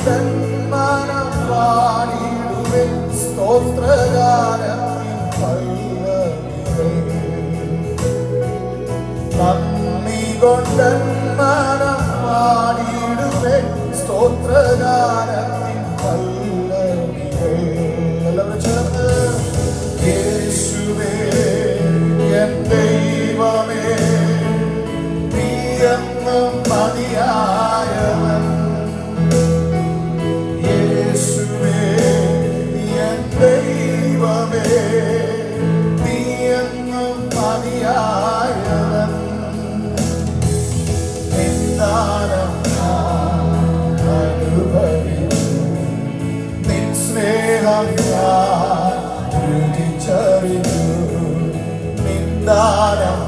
കൊണ്ടൻ മനം പാടിടുവിൻ സ്തോത്രഗാനത്തിൻ പല്ലവികൾ. നന്ദി കൊണ്ടൻ മനം പാടിടുവിൻ സ്തോത്രഗാനത്തിൻ പല്ലവികൾ. എല്ലാവരും ചേർന്ന് യേശുവേ എൻ ദൈവമേ നീ എന്നും മതിയായവൻ. യേശുവേ എൻ ദൈവമേ നീ എന്നും മതിയായവൻ. നിന്ദാനം അനുഭവിച്ചു നിൻ സ്നേഹം ഞാൻ രുചിച്ചറിഞ്ഞു. നിന്ദാനം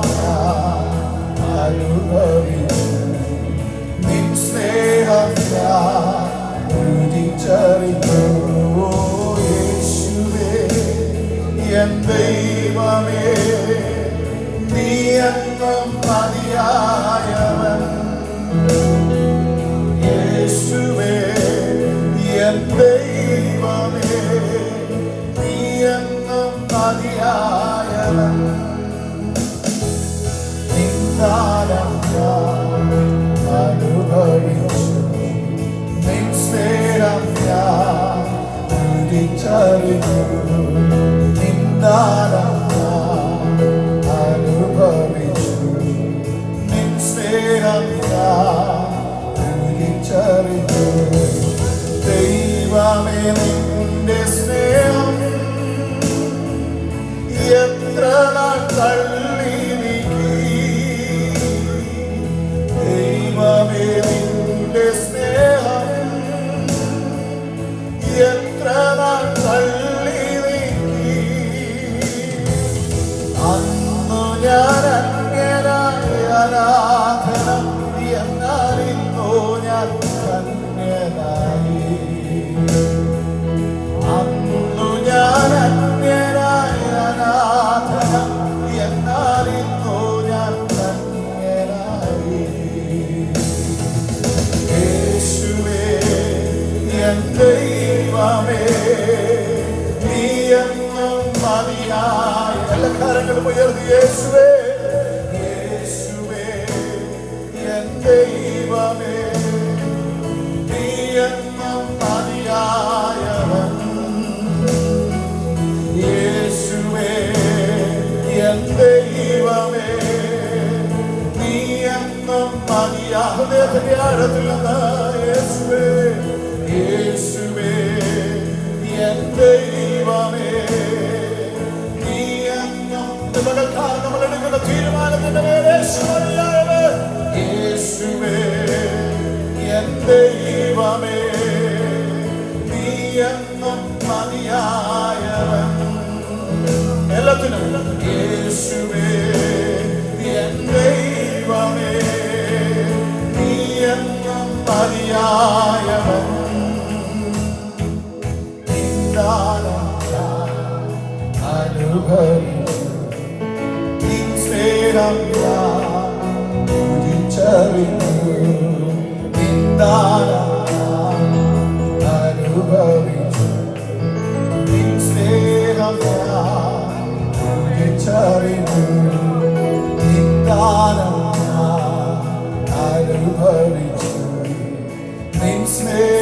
അനുഭവിച്ചു നിൻ സ്നേഹം ഞാൻ രുചിച്ചറിഞ്ഞു. യേശുവേ എൻ ദൈവമേ നീ എന്നും മതിയായവൻ. യേശുവേ എൻ ദൈവമേ നീ എന്നും മതിയായവൻ. നിന്ദാനം ഞാൻ അനുഭവിച്ചു നിൻ സ്നേഹം ഞാൻ രുചിച്ചറിഞ്ഞു. നിന്ദാനം ഞാൻ അനുഭവിച്ചു നിൻ സ്നേഹം ഞാൻ രുചിച്ചറിഞ്ഞു. ദൈവമേ നിന്റെ സ്നേഹം എത്ര നാൾ തള്ളി നീക്കി. ദൈവമേ നിന്റെ സ്നേഹം എത്ര നാൾ തള്ളി നീക്കി. അന്നു ഞാൻ അന്യനായ അനാഥനം എന്നാലിന്നോ ഞാൻ ധന്യനായി. അന്നു ഞാൻ അന്യനായ അനാഥനം എന്നാലിന്നോ ഞാൻ ധന്യനായി. യേശുവേ എൻ ദൈവമേ നീ എന്നും മതിയായ. എല്ലാ കരങ്ങളും ഉയർത്തി യേശുവേ യേശുവേ എൻ ദൈവമേ നീ എന്നും മതിയായവൻ. യേശുവേ എൻ ദൈവമേ നീ എന്നും മതിയാ. ഹൃദയത്തിന്റെ ആഴത്തിൽ നിന്ന് യേശുവേ യേശുവേ എൻ ദൈവമേ നീ എന്നും. നമ്മൾ എടുക്കുന്ന തീരുമാനത്തിന്റെ മേലെ യേശുവേ യേശുവേ എൻ ദൈവമേ നീ എന്നും മതിയായവൻ. എല്ലാത്തിനും യേശുവേ എൻ ദൈവമേ നീ എന്നും മതിയായവൻ. നിന്ദാനം അനുഭവിച്ചു നിൻ സ്നേഹം ഞാൻ രുചിച്ചറിഞ്ഞു. നിന്ദാനം അനുഭവിച്ചു നിൻ സ്നേഹം ഞാൻ രുചിച്ചറിഞ്ഞു. നിന്ദാനം അനുഭവിച്ചു നിൻ സ്നേഹം